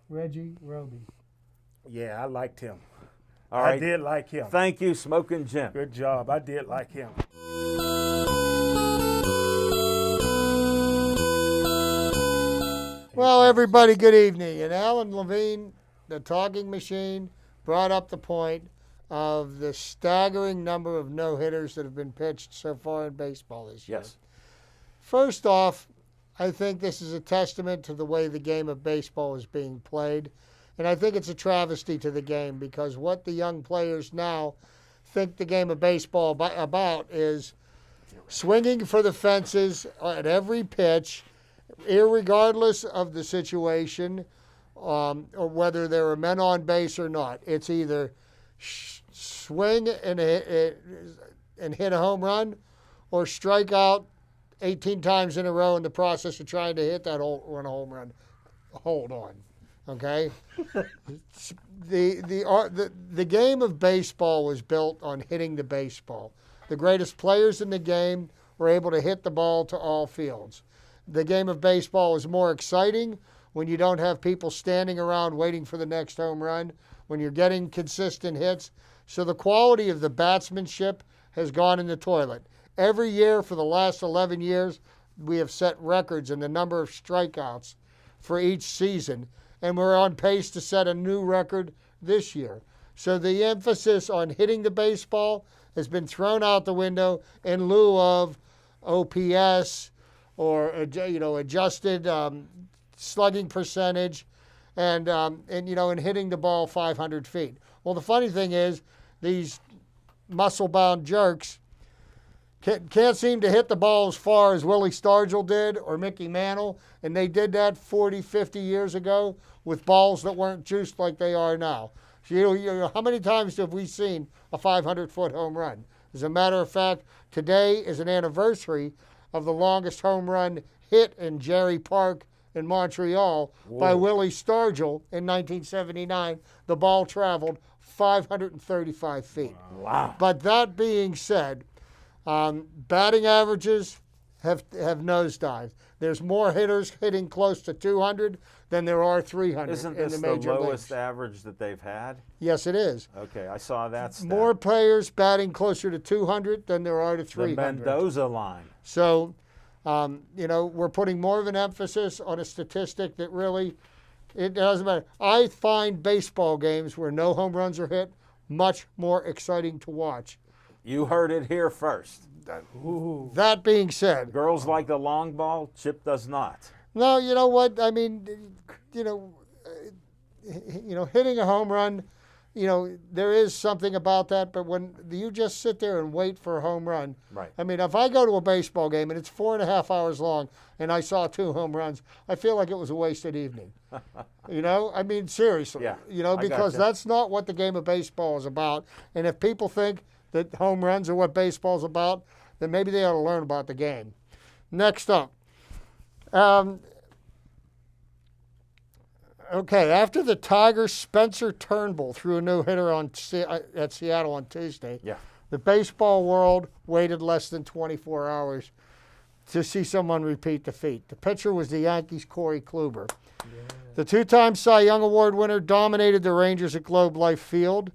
Reggie Roby.
Yeah, I liked him.
All right.
I did like him.
Thank you, Smoking Jim.
Good job. I did like him.
Well, everybody, good evening. And Alan Levine, the talking machine, brought up the point of the staggering number of no-hitters that have been pitched so far in baseball this year.
Yes.
First off, I think this is a testament to the way the game of baseball is being played. And I think it's a travesty to the game because what the young players now think the game of baseball about is swinging for the fences at every pitch, irregardless of the situation or whether there are men on base or not. It's either swing and hit a home run or strike out 18 times in a row in the process of trying to hit that home run. Hold on, okay? The game of baseball was built on hitting the baseball. The greatest players in the game were able to hit the ball to all fields. The game of baseball is more exciting when you don't have people standing around waiting for the next home run, when you're getting consistent hits. So the quality of the batsmanship has gone in the toilet. Every year for the last 11 years, we have set records in the number of strikeouts for each season, and we're on pace to set a new record this year. So the emphasis on hitting the baseball has been thrown out the window in lieu of OPS or adjusted slugging percentage and hitting the ball 500 feet. Well, the funny thing is these muscle-bound jerks can't seem to hit the ball as far as Willie Stargell did or Mickey Mantle, and they did that 40, 50 years ago with balls that weren't juiced like they are now. So, how many times have we seen a 500-foot home run? As a matter of fact, today is an anniversary of the longest home run hit in Jerry Park in Montreal by Willie Stargell in 1979. The ball traveled 535 feet.
Wow.
But that being said, batting averages have nosedived. There's more hitters hitting close to 200 than there are 300
Isn't
in
this
the
the
major
lowest
leagues.
average that they've had?
Yes, it is.
Okay, I saw that stat.
More players batting closer to 200 than there are to
the
300.
Mendoza line.
So, we're putting more of an emphasis on a statistic that really, it doesn't matter. I find baseball games where no home runs are hit much more exciting to watch.
You heard it here first.
That being said,
Girls like the long ball, Chip does not.
no, you know what? I mean, hitting a home run, there is something about that. But when you just sit there and wait for a home run,
Right.
I mean, if I go to a baseball game and it's 4.5 hours long and I saw 2 home runs, I feel like it was a wasted evening. I mean, seriously.
Yeah, I
because
gotcha.
that's not what the game of baseball is about. And if people think that home runs are what baseball's about, then maybe they ought to learn about the game. Next up. Okay, after the Tigers' Spencer Turnbull threw a no-hitter at Seattle on Tuesday,
Yeah.
the baseball world waited less than 24 hours to see someone repeat the feat. The pitcher was the Yankees' Corey Kluber. The 2-time Cy Young Award winner dominated the Rangers at Globe Life Field,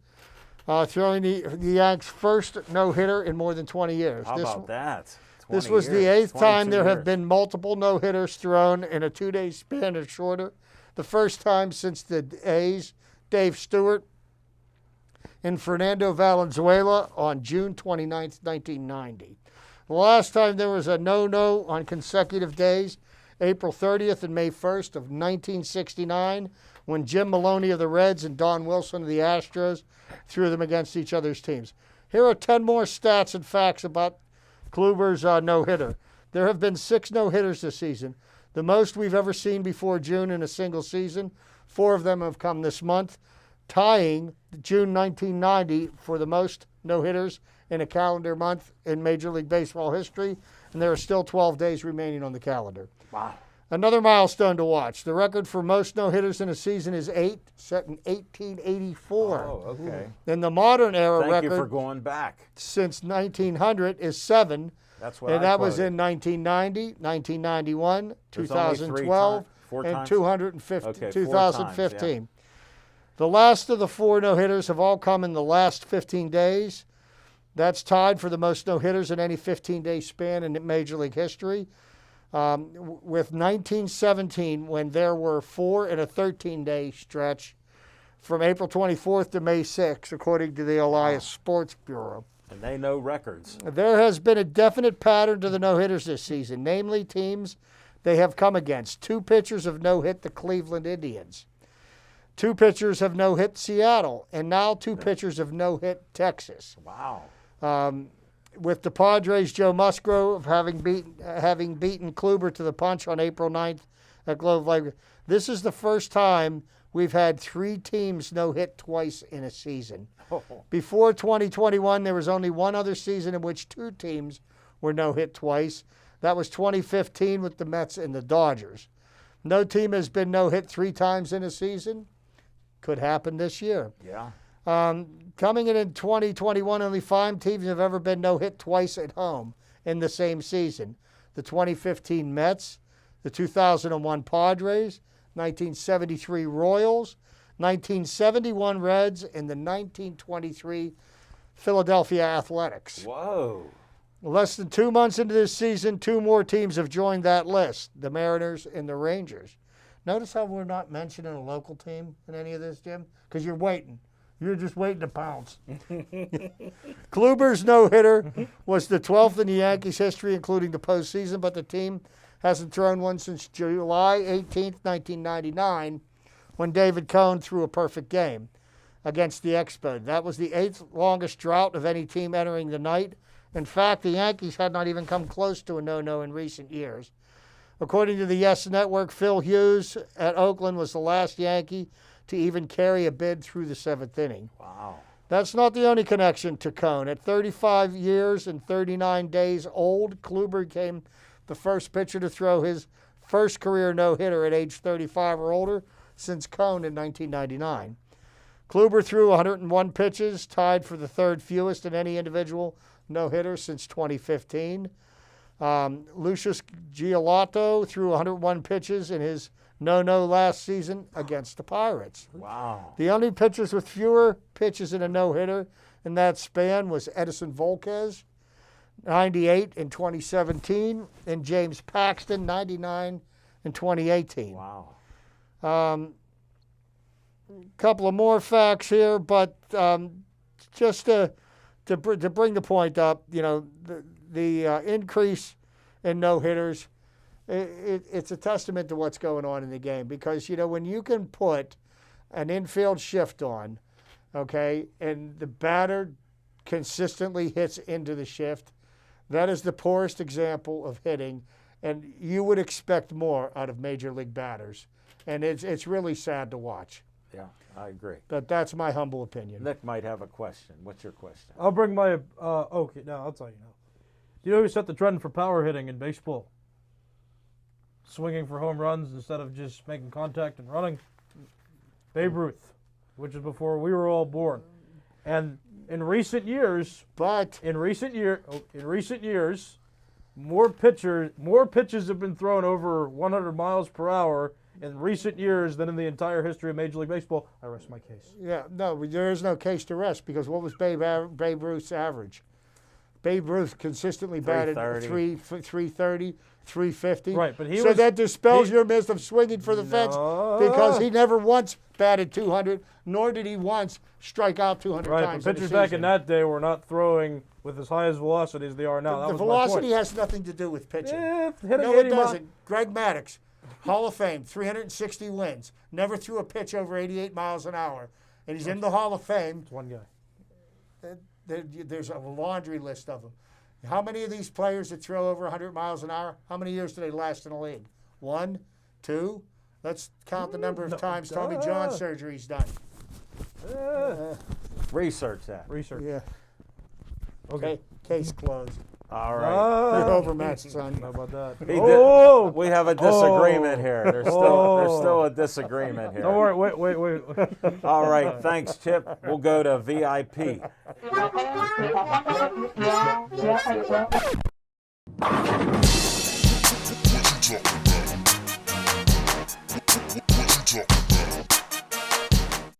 throwing the Yanks' first no-hitter in more than 20 years.
How about that?
This
20
was the
years,
8th time
22
there have
years.
been multiple no-hitters thrown in a 2-day span or shorter. The first time since the A's, Dave Stewart and Fernando Valenzuela on June 29, 1990. The last time there was a no-no on consecutive days, April 30th and May 1st of 1969, when Jim Maloney of the Reds and Don Wilson of the Astros threw them against each other's teams. Here are 10 more stats and facts about Kluber's no-hitter. There have been 6 no-hitters this season, the most we've ever seen before June in a single season. 4 of them have come this month, tying June 1990 for the most no-hitters in a calendar month in Major League Baseball history, and there are still 12 days remaining on the calendar.
Wow.
Another milestone to watch. The record for most no-hitters in a season is 8, set in 1884.
Oh, okay.
In the modern era
Thank you for
record
going back.
since 1900 is 7,
That's what
and
I
that was
quoted.
in 1990, 1991,
There's only 3
2012,
times- 4
and
times?
250,
Okay, 4
2015.
times,
The last of the 4 no-hitters have all come in the last 15 days. That's tied for the most no-hitters in any 15-day span in Major League history, with 1917 when there were 4 in a 13-day stretch from April 24th to May 6th, according to the Elias Sports Bureau.
And they know records.
There has been a definite pattern to the no-hitters this season, namely teams they have come against. 2 pitchers have no-hit the Cleveland Indians. 2 pitchers have no-hit Seattle, and now 2 pitchers have no-hit Texas.
Wow.
With the Padres' Joe Musgrove having beaten Kluber to the punch on April 9th at Globe Life. This is the first time we've had 3 teams no-hit twice in a season. Before 2021, there was only one other season in which 2 teams were no-hit twice. That was 2015 with the Mets and the Dodgers. No team has been no-hit 3 times in a season. Could happen this year.
Yeah.
Coming in 2021, only 5 teams have ever been no-hit twice at home in the same season. The 2015 Mets, the 2001 Padres, 1973 Royals, 1971 Reds, and the 1923 Philadelphia Athletics.
Whoa.
Less than 2 months into this season, 2 more teams have joined that list, the Mariners and the Rangers. Notice how we're not mentioning a local team in any of this, Jim? Because you're waiting. You're just waiting to pounce. Kluber's no-hitter was the 12th in the Yankees' history, including the postseason, but the team hasn't thrown one since July 18th, 1999, when David Cone threw a perfect game against the Expos. That was the 8th longest drought of any team entering the night. In fact, the Yankees had not even come close to a no-no in recent years. According to the Yes Network, Phil Hughes at Oakland was the last Yankee to even carry a bid through the 7th inning.
Wow.
That's not the only connection to Cone. At 35 years and 39 days old, Kluber became the first pitcher to throw his first career no-hitter at age 35 or older since Cone in 1999. Kluber threw 101 pitches, tied for the 3rd fewest in any individual no-hitter since 2015. Lucius Giolotto threw 101 pitches in his no-no last season against the Pirates.
Wow.
The only pitchers with fewer pitches in a no-hitter in that span was Edison Volquez, 98 in 2017, and James Paxton, 99 in 2018.
Wow.
Couple of more facts here, but just to bring the point up, the increase in no-hitters, it's a testament to what's going on in the game, because when you can put an infield shift on, okay, and the batter consistently hits into the shift, that is the poorest example of hitting, and you would expect more out of major league batters, and it's really sad to watch.
Yeah, I agree.
But that's my humble opinion.
Nick might have a question. What's your question?
I'll bring my okay. Now I'll tell you now. Do you know who set the trend for power hitting in baseball? Swinging for home runs instead of just making contact and running. Babe Ruth, which is before we were all born. And in recent years, more pitches have been thrown over 100 miles per hour in recent years than in the entire history of Major League Baseball. I rest my case.
Yeah, no, there is no case to rest, because what was Babe Ruth's average? Babe Ruth consistently batted 330, 350.
Right, but
that dispels your myth of swinging for the fence, because he never once batted 200, nor did he once strike out 200
right,
times.
But pitchers back in that day were not throwing with as high as velocity as they are now.
The velocity has nothing to do with pitching.
No,
it doesn't. Greg Maddux, Hall of Fame, 360 wins, never threw a pitch over 88 miles an hour, and he's in the Hall of Fame.
It's one guy.
There's a laundry list of them. How many of these players that throw over 100 miles an hour, how many years do they last in the league? 1, 2? Let's count the number of times Tommy John surgery's done.
Research that.
Research.
Yeah.
Okay.
Case closed.
All right.
You're overmatched, son.
How about that?
We have a disagreement here. There's still a disagreement here.
Don't worry. Wait.
All right. Thanks, Chip. We'll go to VIP.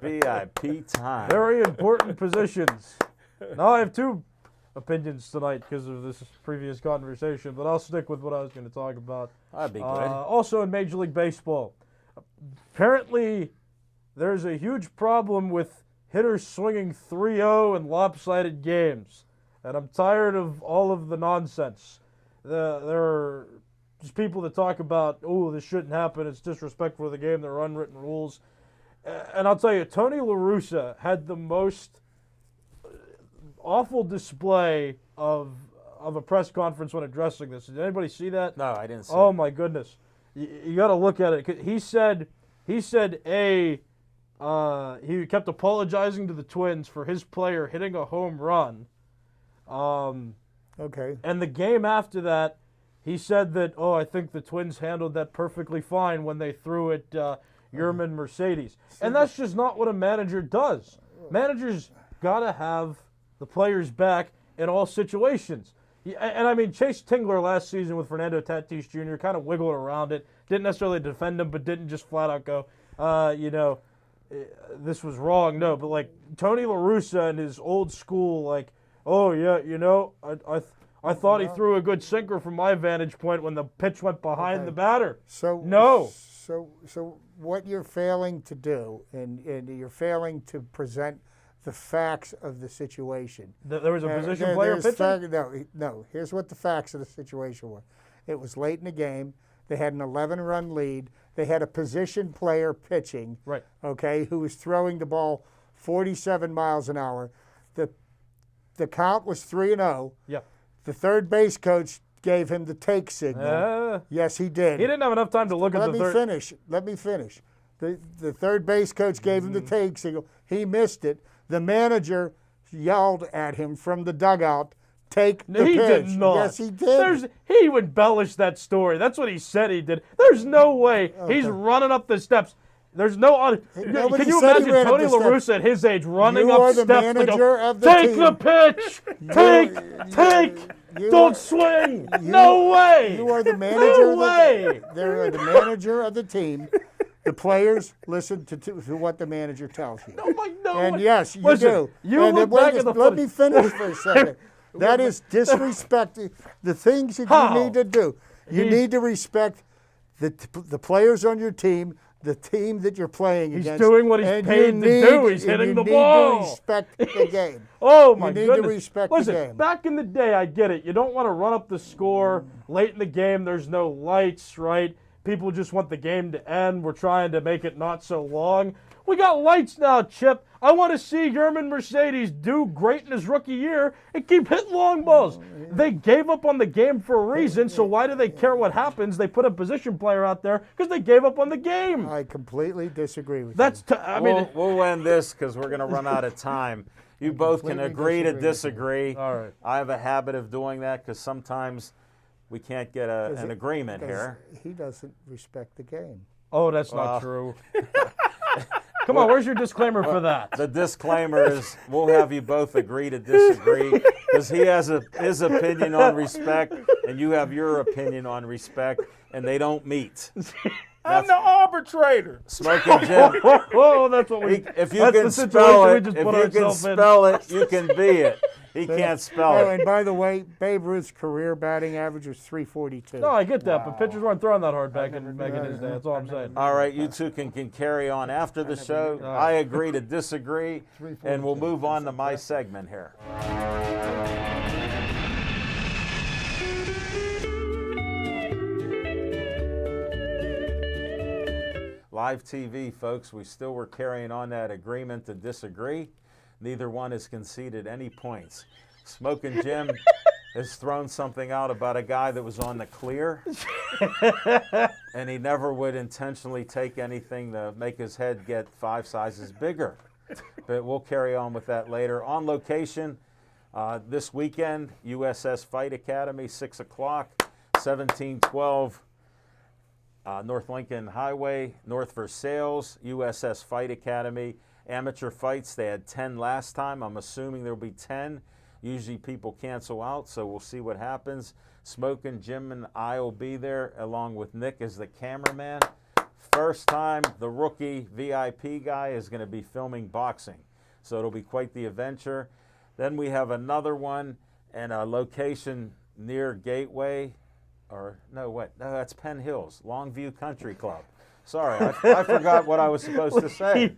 VIP time.
Very important positions. Now I have two opinions tonight because of this previous conversation, but I'll stick with what I was going to talk about.
That'd be good.
Also in Major League Baseball, apparently there's a huge problem with hitters swinging 3-0 in lopsided games, and I'm tired of all of the nonsense. There are just people that talk about, oh, this shouldn't happen, it's disrespectful to the game, there are unwritten rules. And I'll tell you, Tony La Russa had the most awful display of a press conference when addressing this. Did anybody see that?
No, I didn't see
Oh
it.
my goodness, you got to look at it. He said he kept apologizing to the Twins for his player hitting a home run.
Okay.
And the game after that, he said that, I think the Twins handled that perfectly fine when they threw at Yerman Mercedes. And that's just not what a manager does. Managers got to have the players back in all situations. And I mean, Chase Tingler last season with Fernando Tatis Jr. kind of wiggled around it. Didn't necessarily defend him, but didn't just flat out go, this was wrong. No, but like Tony La Russa and his old school, like, I thought he threw a good sinker from my vantage point when the pitch went behind the batter.
So what you're failing to do, and you're failing to present the facts of the situation.
There was a position player pitching?
No. Here's what the facts of the situation were. It was late in the game. They had an 11-run lead. They had a position player pitching,
right?
Okay, who was throwing the ball 47 miles an hour. The count was 3-0.
Yeah.
The third base coach gave him the take signal. Yes, he did.
He didn't have enough time to look at the third.
Let me finish. The third base coach gave him the take signal. He missed it. The manager yelled at him from the dugout, take the pitch.
He did not.
Yes, he did.
He would embellish that story. That's what he said he did. There's no way he's running up the steps. There's no. Can you imagine Tony La Russa at his age running up steps to go, take the pitch, take. Don't swing! No way!
You are the manager.
No way!
They're the manager of the team. The players listen to what the manager tells you.
No, Mike, no
And
way.
yes, you
Listen,
do.
You
and
look
wait
back
a-
at the
let
footage.
me finish for a second. That is disrespecting the things that
How?
you need to do. You
He's-
need to respect the players on your team, the team that you're playing
He's
against.
doing what he's
and
paid
you
to do. He's
and
hitting
you
the
need
ball.
to respect the game.
Oh my
need to
goodness!
respect the
Listen,
game.
back in the day, I get it. You don't want to run up the score late in the game. There's no lights, right? People just want the game to end. We're trying to make it not so long. We got lights now, Chip. I want to see Yerman Mercedes do great in his rookie year and keep hitting long balls. They gave up on the game for a reason, so why do they care what happens? They put a position player out there because they gave up on the game.
I completely disagree with
That's,
you.
I mean,
We'll end this because we're going to run out of time. You both can
completely
agree to
disagree
disagree.
All right.
I have a habit of doing that because sometimes we can't get an agreement here.
He doesn't respect the game.
oh, that's not true. Come on, where's your disclaimer for that?
The disclaimer is we'll have you both agree to disagree because he has his opinion on respect and you have your opinion on respect, and they don't meet.
I'm the arbitrator.
Smoking Jim,
Oh, that's what we.
if you
that's
can
the
spell
situation we
it,
just
if
put
you can
ourselves in.
spell it, you can be it. He can't spell
Oh,
it.
and by the way, Babe Ruth's career batting average was 342.
No, I get that, but pitchers weren't throwing that hard back in his day. That's all I'm saying.
All right, you two can carry on after the show. I agree to disagree, and we'll move on to my segment here. Live TV, folks, we still were carrying on that agreement to disagree. Neither one has conceded any points. Smoking Jim has thrown something out about a guy that was on the clear, and he never would intentionally take anything to make his head get 5 sizes bigger. But we'll carry on with that later. On location this weekend, USS Fight Academy, 6 o'clock, 1712 North Lincoln Highway, North Versailles, USS Fight Academy. Amateur fights, they had 10 last time. I'm assuming there'll be 10. Usually people cancel out, so we'll see what happens. Smoking Jim and I will be there, along with Nick as the cameraman. First time, the rookie VIP guy is going to be filming boxing, so it'll be quite the adventure. Then we have another one and a location near Gateway, or no, that's Penn Hills, Longview Country Club. Sorry, I forgot what I was supposed to say.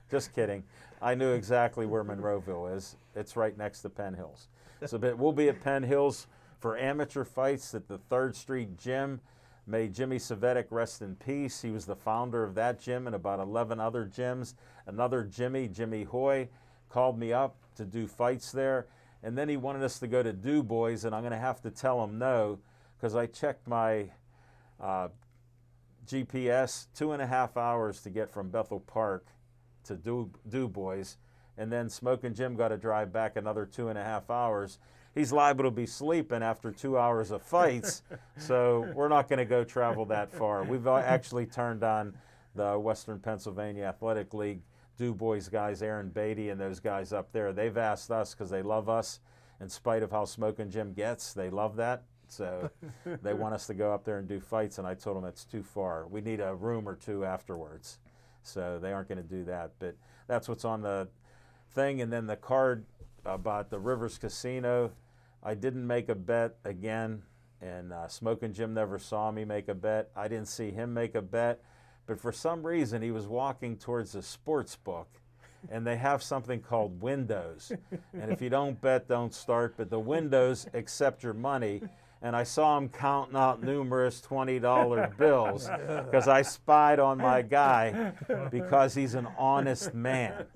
Just kidding. I knew exactly where Monroeville is. It's right next to Penn Hills. So but we'll be at Penn Hills for amateur fights at the 3rd Street Gym. May Jimmy Savetic rest in peace. He was the founder of that gym and about 11 other gyms. Another Jimmy Hoy, called me up to do fights there. And then he wanted us to go to Du Bois, and I'm going to have to tell him no because I checked my GPS, 2.5 hours to get from Bethel Park to Du Bois, and then Smoking Jim got to drive back another 2.5 hours. He's liable to be sleeping after 2 hours of fights, so we're not going to go travel that far. We've actually turned on the Western Pennsylvania Athletic League, Du Bois guys, Aaron Beatty and those guys up there. They've asked us because they love us. In spite of how Smoking Jim gets, they love that. So they want us to go up there and do fights, and I told them it's too far. We need a room or two afterwards. So they aren't going to do that. But that's what's on the thing. And then the card about the Rivers Casino, I didn't make a bet again, and Smoking Jim never saw me make a bet. I didn't see him make a bet. But for some reason, he was walking towards the sports book, and they have something called windows. And if you don't bet, don't start. But the windows accept your money. And I saw him counting out numerous $20 bills because I spied on my guy because he's an honest man.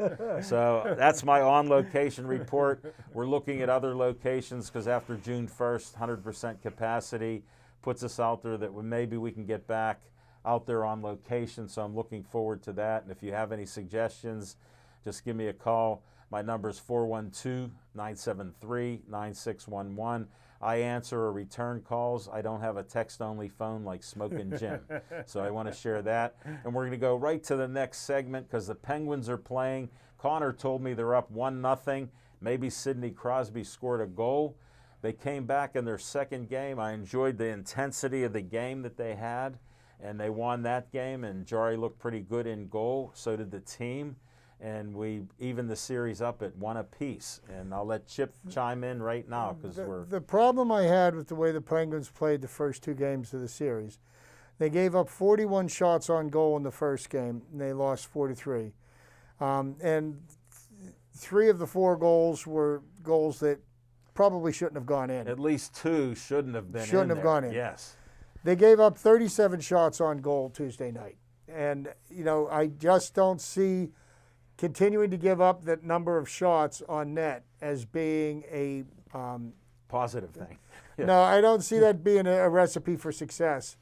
So that's my on-location report. We're looking at other locations because after June 1st, 100% capacity puts us out there that maybe we can get back out there on location. So I'm looking forward to that. And if you have any suggestions, just give me a call. My number is 412-973-9611. I answer or return calls. I don't have a text-only phone like Smoking Jim. So I want to share that. And we're going to go right to the next segment because the Penguins are playing. Connor told me they're up 1-0. Maybe Sidney Crosby scored a goal. They came back in their second game. I enjoyed the intensity of the game that they had, and they won that game, and Jari looked pretty good in goal. So did the team, and we evened the series up at 1 apiece. And I'll let Chip chime in right now because we're...
The problem I had with the way the Penguins played the first 2 games of the series, they gave up 41 shots on goal in the first game, and they lost 4-3. And 3 of the 4 goals were goals that probably shouldn't have gone in.
At least 2 shouldn't have been
Shouldn't
in
have
there.
gone in.
Yes.
They gave up 37 shots on goal Tuesday night. And, you know, I just don't see continuing to give up that number of shots on net as being a
Positive thing. Yeah.
No, I don't see that being a recipe for success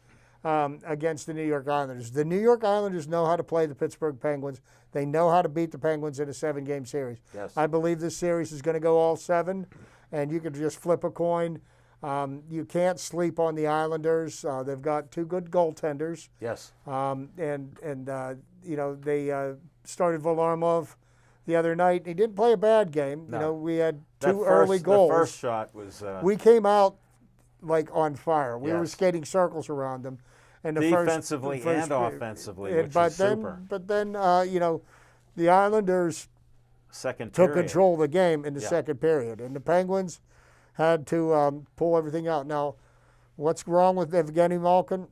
against the New York Islanders. The New York Islanders know how to play the Pittsburgh Penguins. They know how to beat the Penguins in a 7-game series.
Yes.
I believe this series is going to go all 7, and you could just flip a coin. You can't sleep on the Islanders. They've got 2 good goaltenders.
Yes.
You know, they started Varlamov the other night. He didn't play a bad game.
No.
You know, we had
That
2 early
first-
goals.
The first shot was...
We came out like on fire. We were
Yes.
skating circles around them. And the
defensively
first,
and offensively, which
but
is
then,
super.
But then, you know, the Islanders
Second
took
period.
control of the game in the
Yeah.
second period, and the Penguins had to pull everything out. Now, what's wrong with Evgeny Malkin?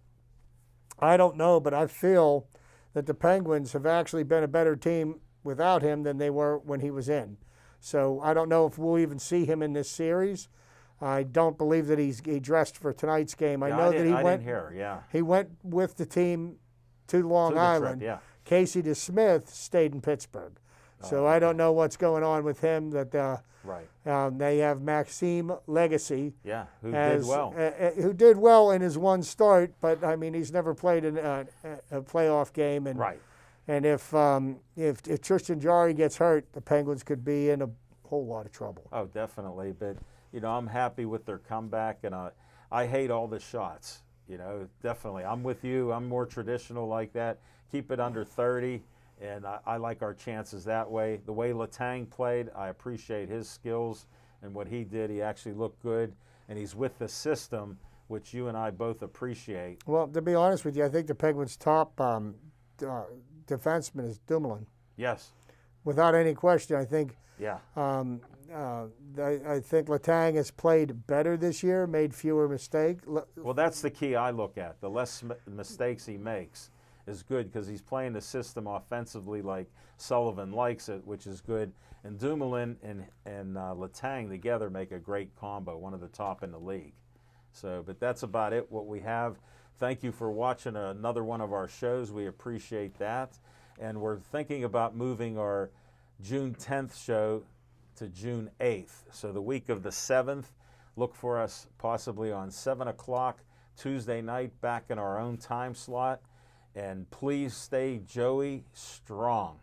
I don't know, but I feel that the Penguins have actually been a better team without him than they were when he was in. So I don't know if we'll even see him in this series. I don't believe that he dressed for tonight's game. I
Yeah,
know that he
I
went.
didn't hear, yeah.
He went with the team to Long
To the trip,
Island.
yeah.
Casey DeSmith stayed in Pittsburgh. So I don't know what's going on with him. That
Right.
they have Maxime Legacy.
Yeah, who
as,
did well.
Who did well in his one start, but I mean he's never played in a playoff game. And
Right.
And if Tristan Jarry gets hurt, the Penguins could be in a whole lot of trouble.
Oh, definitely. But, you know, I'm happy with their comeback, and I hate all the shots. You know, definitely. I'm with you. I'm more traditional like that. Keep it under 30, and I like our chances that way. The way Letang played, I appreciate his skills and what he did. He actually looked good, and he's with the system, which you and I both appreciate.
Well, to be honest with you, I think the Penguins' top defenseman is Dumoulin.
Yes.
Without any question, I think.
Yeah.
I think Letang has played better this year, made fewer mistakes.
Well, that's the key I look at. The less mistakes he makes is good because he's playing the system offensively like Sullivan likes it, which is good. And Dumoulin and Letang together make a great combo, one of the top in the league. So, but that's about it, what we have. Thank you for watching another one of our shows. We appreciate that. And we're thinking about moving our June 10th show to June 8th. So the week of the 7th, look for us possibly on 7 o'clock Tuesday night back in our own time slot. And please stay Joey strong.